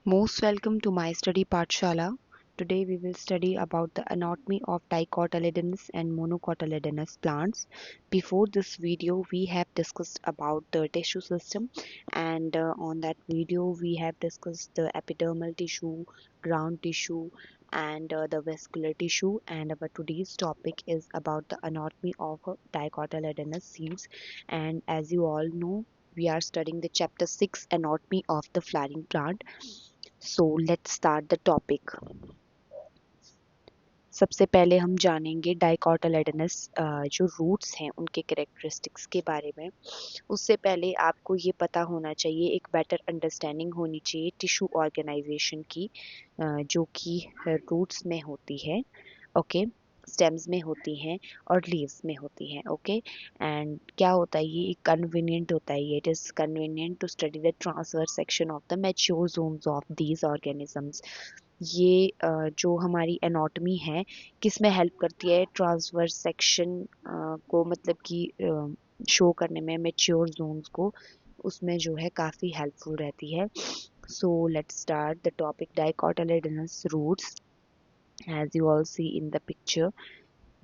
Most welcome to my study Pathshala. Today we will study about the anatomy of dicotyledonous and monocotyledonous plants. Before this video we have discussed about the tissue system, and on that video we have discussed the epidermal tissue, ground tissue, and the vascular tissue, and our today's topic is about the anatomy of dicotyledonous seeds. And as you all know, we are studying the chapter 6 anatomy of the flowering plant. So let's start the topic. सबसे पहले हम जानेंगे dicotyledonous जो roots हैं उनके characteristics के बारे में। उससे पहले आपको ये पता होना चाहिए, एक बेटर अंडरस्टैंडिंग होनी चाहिए टिश्यू ऑर्गेनाइजेशन की, जो कि रूट्स में होती है, ओके, स्टेम्स में होती हैं और लीव्स में होती हैं, ओके। एंड क्या होता है, ये एक कन्वीनियंट होता है, it is convenient to study the transverse section of the mature zones of these organisms. ये जो हमारी एनाटॉमी है किस में हेल्प करती है, ट्रांसवर्स सेक्शन को मतलब कि शो करने में, मैच्योर जोन्स को, उसमें जो है काफ़ी हेल्पफुल रहती है। So let's start the topic dicotyledonous roots. As you all see in the picture,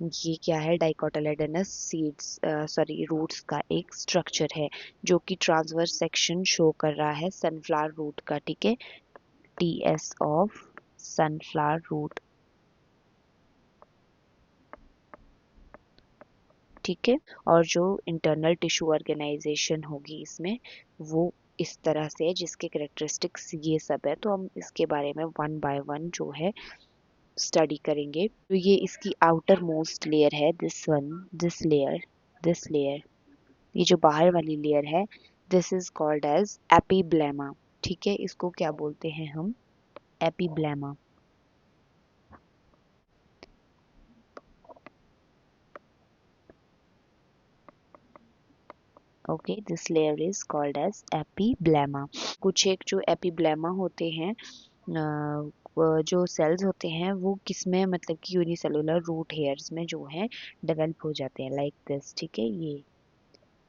ये क्या है, डाइकोटिलेडोनस सीड्स सॉरी रूट्स का एक स्ट्रक्चर है जो कि ट्रांसवर्स सेक्शन शो कर रहा है सनफ्लावर रूट का, ठीक है, टीएस ऑफ सनफ्लावर रूट, ठीक है। और जो इंटरनल टिश्यू ऑर्गेनाइजेशन होगी इसमें, वो इस तरह से है, जिसके करेक्टरिस्टिक्स ये सब है। तो हम इसके बारे में वन बाय वन जो है स्टडी करेंगे। तो ये इसकी आउटर मोस्ट लेयर है, दिस वन, दिस लेयर, ये जो बाहर वाली लेयर है, this is called as epiblema, ठीक है। इसको क्या बोलते हैं हम, epiblema, okay, this layer is called as epiblema. कुछ एक जो एपिब्लेमा होते हैं, जो सेल्स होते हैं वो किस में, मतलब कि यूनिसेलुलर रूट हेयर्स में जो है डेवलप हो जाते हैं, लाइक दिस, ठीक है। ये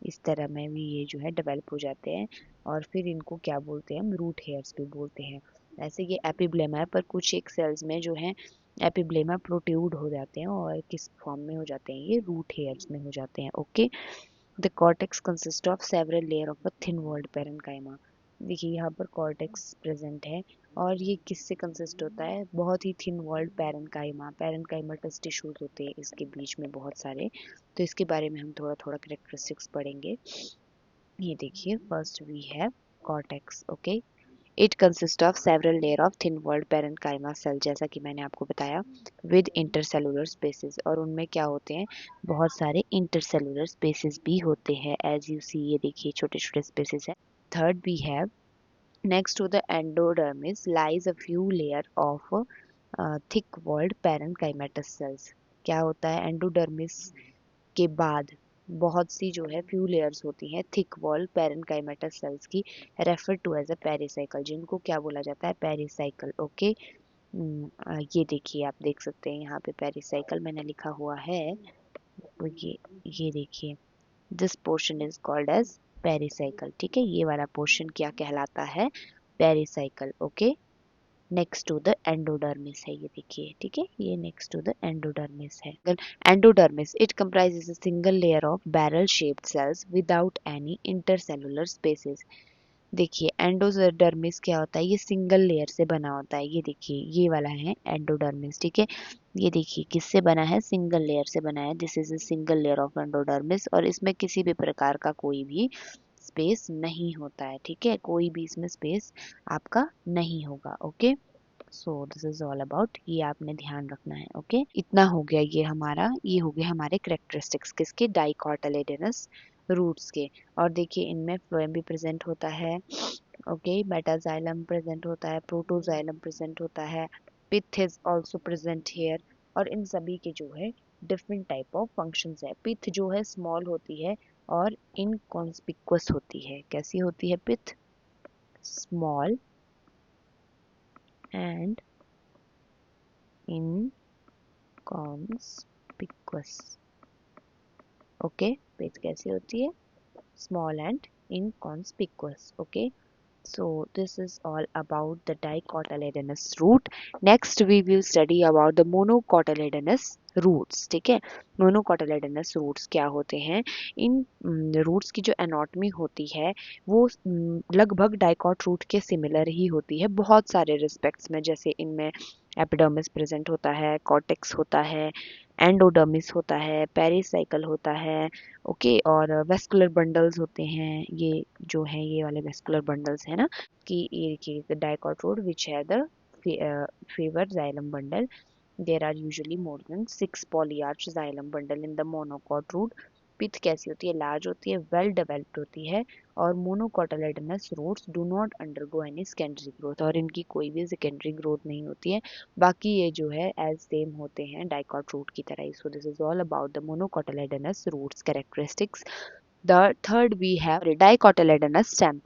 इस तरह में भी ये जो है डेवलप हो जाते हैं, और फिर इनको क्या बोलते हैं, हम रूट हेयर्स भी बोलते हैं। ऐसे ये एपिब्लेमा है, पर कुछ एक सेल्स में जो है एपिब्लेमा प्रोट्रूड हो जाते हैं, और किस फॉर्म में हो जाते हैं, ये रूट हेयर्स में हो जाते हैं, okay. The cortex consist of several layer of a thin walled parenchyma. देखिए यहाँ पर कॉर्टेक्स प्रेजेंट है, और ये किससे कंसिस्ट होता है, बहुत ही थिन वॉल्ड पेरेन्काइमा, पेरेन्काइमटस टिश्यूज होते हैं इसके बीच में बहुत सारे। तो इसके बारे में हम थोड़ा थोड़ा करेक्टरिस्टिक्स पढ़ेंगे। ये देखिए, first we have cortex, okay. It consist of several layer of thin walled parenchyma cell, जैसा कि मैंने आपको बताया, विद इंटरसेलुलर स्पेसेस, और उनमें क्या होते हैं, बहुत सारे इंटरसेलुलर स्पेसेस भी होते हैं, एज यू सी, ये देखिए छोटे छोटे स्पेसेस है। Third we have, next to the endodermis lies a few layer of thick walled parenchymatous cells। क्या होता है, एंडोडर्मिस के बाद बहुत सी जो है फ्यू लेयर्स होती हैं थिक वॉल पेरेन्काइमेटस सेल्स की, refer to as a pericycle, जिनको क्या बोला जाता है, पेरिसाइकल, ओके। ये देखिए, आप देख सकते हैं यहाँ पे पेरिसाइकल मैंने लिखा हुआ है, तो ये देखिए, this portion is called as pericycle, ठीक है। ये वाला पोर्शन क्या कहलाता है, pericycle, okay. Next to the endodermis है, ये देखिए, ठीक है, ये नेक्स्ट टू द एंडोडर्मिस है। Endodermis, it comprises a single layer of barrel shaped cells without any intercellular spaces. देखिए एंडोडर्मिस क्या होता है, ये सिंगल लेयर से बना होता है, ये देखिए ये वाला है एंडोडर्मिस, ठीक है। ये देखिए किससे बना है, सिंगल लेयर से बना है, this is a single layer of endodermis, और इसमें किसी भी प्रकार का कोई भी स्पेस नहीं होता है, ठीक है, कोई भी इसमें स्पेस आपका नहीं होगा, okay. So this is all about, ये आपने ध्यान रखना है, ओके। इतना हो गया, ये हो गए हमारे करेक्टरिस्टिक्स किसके, डाइकोटिलेडोनस रूट्स के। और देखिए इनमें फ्लोएम भी प्रेजेंट होता है, ओके, मेटाजाइलम प्रेजेंट होता है, प्रोटोजाइलम प्रेजेंट होता है, pith is also present here, और इन सभी के जो है डिफरेंट टाइप ऑफ फंक्शंस है। पिथ जो है स्मॉल होती है और इनकॉन्स्पिक्वस होती है, कैसी होती है pith, small and inconspicuous, okay. Pith कैसी होती है, small and inconspicuous, okay. So this is all about the dicotyledonous root. Next we will study about the monocotyledonous roots. ठीक है, monocotyledonous roots क्या होते हैं? इन रूट्स की जो एनाटॉमी होती है वो लगभग डाइकॉट रूट के सिमिलर ही होती है बहुत सारे रिस्पेक्ट्स में। जैसे इनमें एपिडर्मिस प्रेजेंट होता है, कॉर्टेक्स होता है, एंडोडर्मिस होता है, पेरिसाइकल होता है, ओके, और वेस्कुलर बंडल्स होते हैं। ये जो है ये वाले वेस्कुलर बंडल्स है ना, कि ये देखिए डाइकॉट रूट विच है the favour xylem bundle. There are usually more than 6 polyarch xylem bundle in the monocot root. पिथ कैसी होती है? लार्ज होती है, वेल डेवलप्ड होती है, और monocotyledonous roots do not undergo any secondary growth, और इनकी कोई भी सेकेंडरी ग्रोथ नहीं होती है। बाकी ये जो है एज सेम होते हैं डाइकॉट रूट की तरह ही। So this is all about the monocotyledonous roots characteristics. The third we have dicotyledonous stem.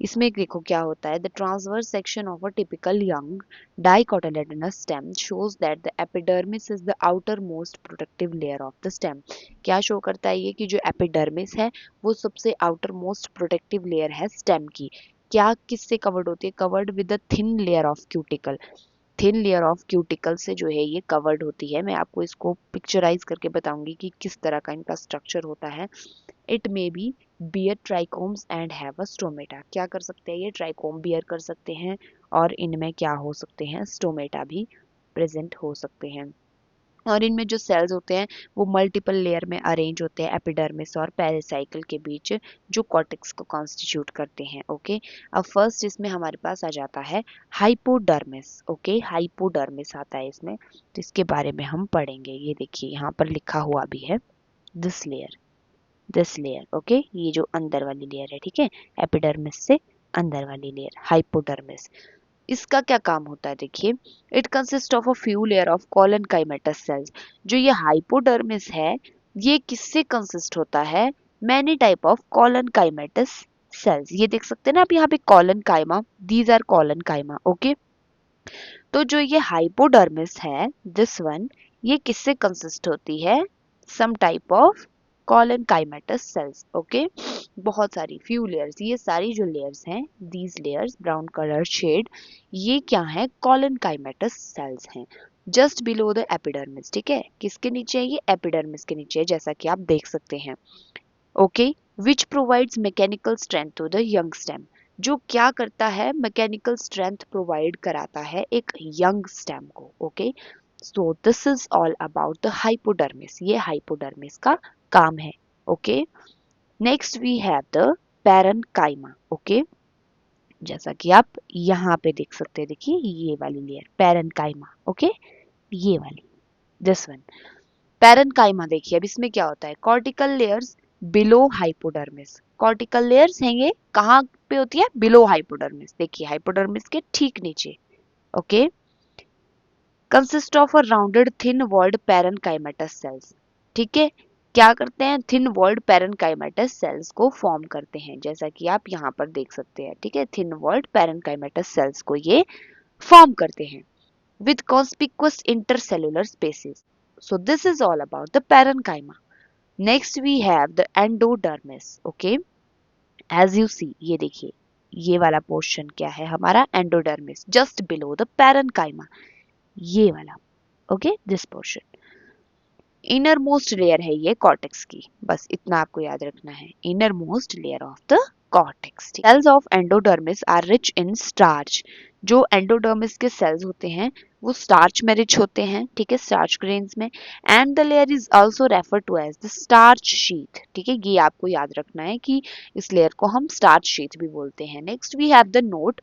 इसमें देखो क्या होता है, the transverse section of a typical young dicotyledonous stem shows that the epidermis is the outermost protective layer of the stem. क्या show करता है ये? कि जो एपिडर्मिस है वो सबसे आउटर मोस्ट प्रोटेक्टिव लेयर है स्टेम की। क्या किससे कवर्ड होती है? Covered with the thin layer of cuticle. Thin layer of cuticle से जो है ये कवर्ड होती है। मैं आपको इसको पिक्चराइज करके बताऊंगी कि किस तरह का इनका स्ट्रक्चर होता है। It may be bear trichomes and have a stomata. क्या कर सकते हैं ये? ट्राइकोम बियर कर सकते हैं, और इनमें क्या हो सकते हैं? स्टोमेटा भी प्रेजेंट हो सकते हैं। और इनमें जो सेल्स होते हैं वो मल्टीपल लेयर में अरेंज होते हैं एपिडर्मिस और पेरिसाइकल के बीच, जो कॉर्टेक्स को कॉन्स्टिट्यूट करते हैं। ओके, अब फर्स्ट इसमें हमारे पास आ जाता है हाइपोडर्मिस। ओके, हाइपोडर्मिस आता है इसमें, तो इसके बारे में हम पढ़ेंगे। ये देखिए यहाँ पर लिखा हुआ भी है, this layer, this layer. Okay, ये जो अंदर वाली लेयर है, ठीक है, एपिडर्मिस से अंदर वाली लेयर हाइपोडर्मिस। इसका क्या काम होता है? देखिए, it consist of a few layer of collenchymatous cells. जो ये हाइपोडर्मिस है ये किससे कंसिस्ट होता है? Many type of collenchymatous cells. ये देख सकते हैं ना आप यहाँ पे collenchyma, these are collenchyma. Okay, तो जो ये हाइपोडर्मिस है, दिस वन, ये किससे कंसिस्ट होती है? Some type of collenchymatous cells. Okay, बहुत सारी फ्यू लेयर्स, ये सारी जो लेयर्स हैं, these layers brown colour shade, ये क्या है? कॉलन काइमेटस सेल्स हैं जस्ट बिलो द एपिडर्मिस। ठीक है, किसके नीचे है? ये एपिडर्मिस के नीचे है, जैसा कि आप देख सकते हैं। Okay, which provides mechanical strength to the young stem. जो क्या करता है? मैकेनिकल स्ट्रेंथ प्रोवाइड कराता है एक यंग स्टेम को। Okay, so this is all about the hypodermis. ये हाइपोडर्मिस का काम है। Okay, next we have the parenchyma. Okay, जैसा कि आप यहाँ पे देख सकते हैं, देखिए ये वाली लेयर पैरेन्काइमा। ओके, ये वाली, दिस वन पैरेन्काइमा। देखिए अब इसमें क्या होता है? Cortical layers below hypodermis. Cortical layers हैं ये कहाँ पे होती है? Below hypodermis. देखिए हाइपोडर्मिस के ठीक नीचे। Okay, consist of a rounded thin walled parenchymatous cells. ठीक है, क्या करते हैं? थिन वॉल्ड पैरेन्काइमेटस सेल्स को फॉर्म करते हैं, जैसा कि आप यहाँ पर देख सकते हैं। ठीक है, थिन वॉल्ड पैरेन्काइमेटस सेल्स को ये फॉर्म करते हैं with conspicuous intercellular spaces. So this is all about the parenchyma. Next we have the endodermis. Okay, as you see, ये देखिए ये वाला पोर्शन क्या है हमारा? Endodermis, just below the parenchyma, ये वाला। Okay, this portion inner most layer है ये कॉर्टेक्स की, बस इतना आपको याद रखना है, inner most layer of the cortex. Cells of endodermis are rich in starch. जो एंडोडर्मिस के सेल्स होते हैं वो स्टार्च में रिच होते हैं, ठीक है, स्टार्च ग्रेन्स में। And the layer is also refer to as the starch sheath. ठीक है, ये आपको याद रखना है कि इस लेयर को हम स्टार्च शीथ भी बोलते हैं। Next we have the note,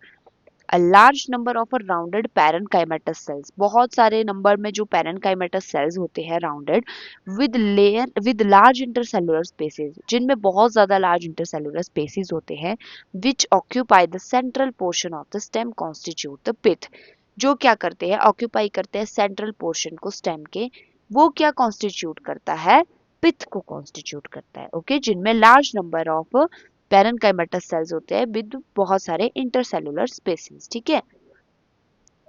a large number of a rounded parenchymatous cells। बहुत सारे नंबर में जो parenchymatous cells होते हैं rounded, with large intercellular spaces, जिनमें बहुत ज्यादा large intercellular spaces होते हैं, which occupy the central portion of the stem constitute the pith। जो क्या करते हैं? ऑक्यूपाई करते हैं सेंट्रल पोर्शन को स्टेम के। वो क्या कॉन्स्टिट्यूट करता है? पिथ को कॉन्स्टिट्यूट करता है। ओके, जिनमें large number of parenchymatous sales होते हैं विद बहुत सारे इंटरसेलुलर स्पेसेस। ठीक है,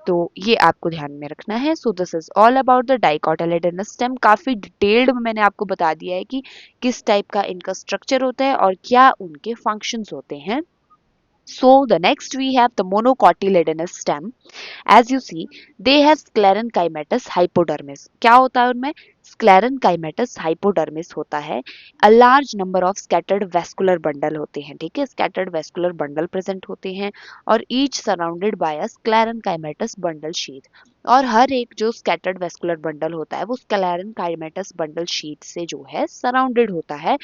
तो ये आपको ध्यान में रखना है। So this is all about the dicotyledonous stem. काफी डिटेल्ड में मैंने आपको बता दिया है कि किस टाइप का इनका स्ट्रक्चर होता है और क्या उनके फंक्शंस होते हैं। So the next we have the monocotyledonous stem. As you see, they have sclerenchymatous hypodermis. क्या होता है उनमें? sclerenchymatous hypodermis होता है. A large number of scattered vascular bundle होते हैं. ठीक है, scattered vascular bundle present होते हैं और each surrounded by a sclerenchymatous bundle sheath. और हर एक जो scattered vascular bundle होता है वो sclerenchymatous bundle sheath से जो है surrounded होता है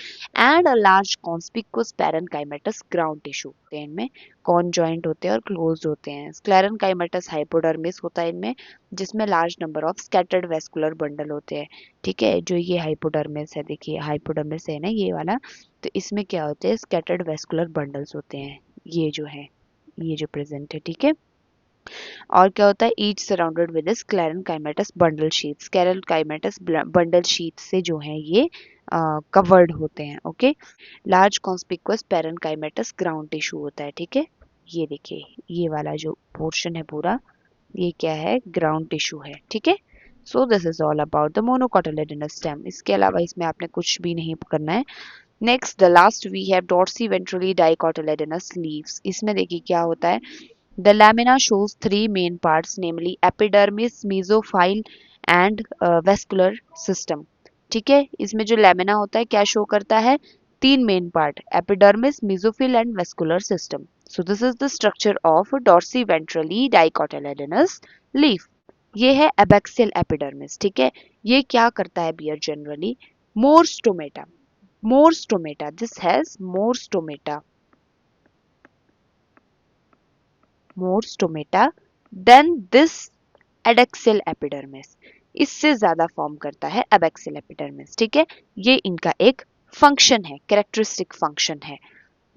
and a large conspicuous parenchymatous ground tissue होते हैं इनमें. कॉन्जॉइंट होते हैं और क्लोज होते हैं. स्क्लेरेंकाइमेटस हाइपोडर्मिस होता है इनमें, जिसमें large number of scattered vascular bundle होते हैं. ठीक है, जो ये हाइपोडर्मिस है, देखिए हाइपोडर्मिस है ना ये वाला, तो इसमें क्या होते हैं? स्कैटर्ड वेस्कुलर बंडल्स होते हैं, ये जो है, ये जो प्रेजेंट है. ठीक है, और क्या होता है? Each surrounded with sclerenchymatous bundle sheath. Sclerenchymatous bundle sheath से जो है ये कवर्ड होते हैं. Okay, large conspicuous parenchymatous ground tissue होता है. ठीक है, ये देखिए ये वाला जो पोर्शन है पूरा, ये क्या है? ग्राउंड टिश्यू है. ठीक है, so this is all about the monocotyledonous stem. इसके अलावा इसमें आपने कुछ भी नहीं करना है. Next the last we have dorsiventrally dicotyledonous leaves. इसमें देखिए क्या होता है. The lamina shows three main parts, namely epidermis, mesophyll and vascular system. ठीक है, इसमें जो लैमिना होता है क्या शो करता है? तीन main part, epidermis, mesophyll and vascular system. So this is the structure of dorsiventrally dicotyledonous leaf. ये है एबैक्सियल एपिडर्मिस. ठीक है, ये क्या करता है bear generally? More stomata. More stomata, this has more stomata, more stomata than this adaxial epidermis. इससे ज्यादा फॉर्म करता है एबैक्सियल एपिडर्मिस. ठीक है, ये इनका एक फंक्शन है, कैरेक्टरिस्टिक फंक्शन है.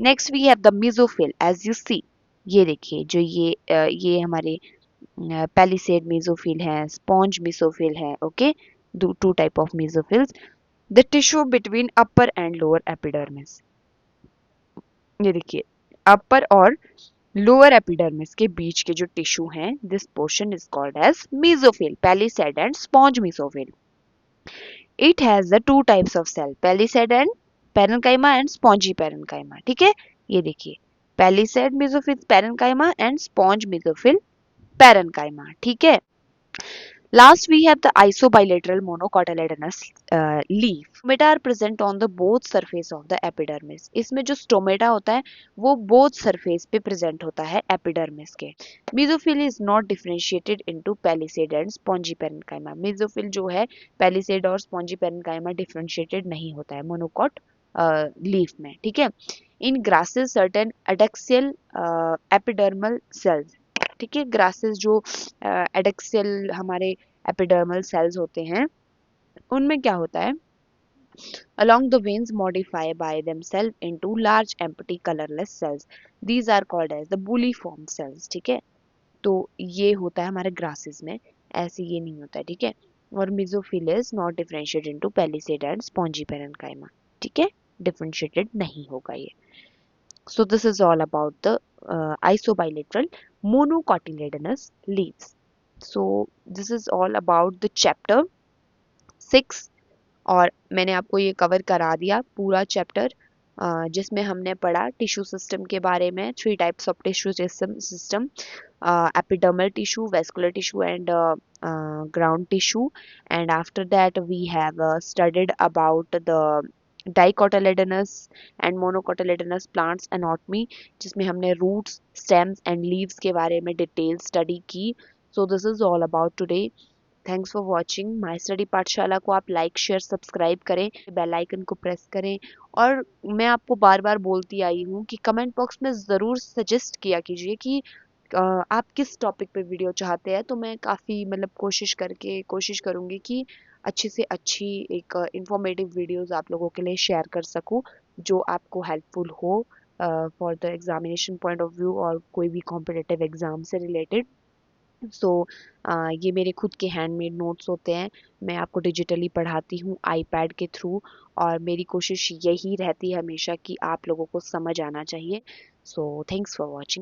Next we have the mesophyll. As you see, ये देखिए जो ये हमारे पैलिसेड मेसोफिल है, स्पॉन्ज मेसोफिल है. Okay, two type of mesophylls. The tissue between upper and lower epidermis. ये देखिए अपर और लोअर एपिडर्मिस के बीच के जो टिश्यू हैं, this portion is called as mesophyll, palisade and sponge mesophyll. It has the two types of cell, palisade and parenchyma and spongy parenchyma. ठीक है, ये देखिए palisade mesophyll parenchyma and sponge mesophyll parenchyma. ठीक है, last we have the isobilateral monocotyledonous leaf. Stomata are present on the both surface of the epidermis. इसमें जो stomata होता है वो both surface पे present होता है epidermis के. Mesophyll is not differentiated into palisade and spongy parenchyma. Mesophyll जो है palisade और spongy parenchyma differentiated नहीं होता है monocot leaf में. ठीक है, in grasses certain adaxial epidermal cells. ठीक है, ग्रासेस जो एडेक्सियल हमारे एपिडर्मल सेल्स होते हैं उनमें क्या होता है? along the veins modify by themselves into large empty colorless cells. These are called as the bulliform cells. ठीक है, तो ये होता है हमारे ग्रासेस में, ऐसे ये नहीं होता है. ठीक है, और mesophyll is not differentiated into palisade and spongy parenchyma. ठीक है, डिफरेंशिएटेड नहीं होगा ये. So this is all about the isobilateral monocotyledonous leaves. So this is all about the chapter 6 और मैंने आपको ये कवर करा दिया पूरा चैप्टर, जिसमें हमने पढ़ा टिश्यू सिस्टम के बारे में. Three types of tissue system, epidermal tissue, vascular tissue and ground tissue. And after that we have studied about the dicotyledonous and monocotyledonous plants anatomy, जिसमें हमने रूट्स, स्टेम्स एंड लीव्स के बारे में detail study की. सो this is all about today. Thanks for watching my study पाठशाला को. आप like share subscribe करें, बेल आइकन को प्रेस करें. और मैं आपको बार बार बोलती आई हूँ कि कमेंट बॉक्स में ज़रूर सजेस्ट किया कीजिए कि आप किस टॉपिक पे वीडियो चाहते हैं, तो मैं काफ़ी मतलब कोशिश करूँगी कि अच्छी से अच्छी एक इंफॉर्मेटिव वीडियोस आप लोगों के लिए शेयर कर सकूं जो आपको हेल्पफुल हो for the examination point of view और कोई भी कॉम्पिटिटिव एग्जाम से रिलेटेड. सो ये मेरे खुद के हैंडमेड नोट्स होते हैं, मैं आपको डिजिटली पढ़ाती हूँ आईपैड के थ्रू, और मेरी कोशिश यही रहती है हमेशा कि आप लोगों को समझ आना चाहिए. So thanks for watching.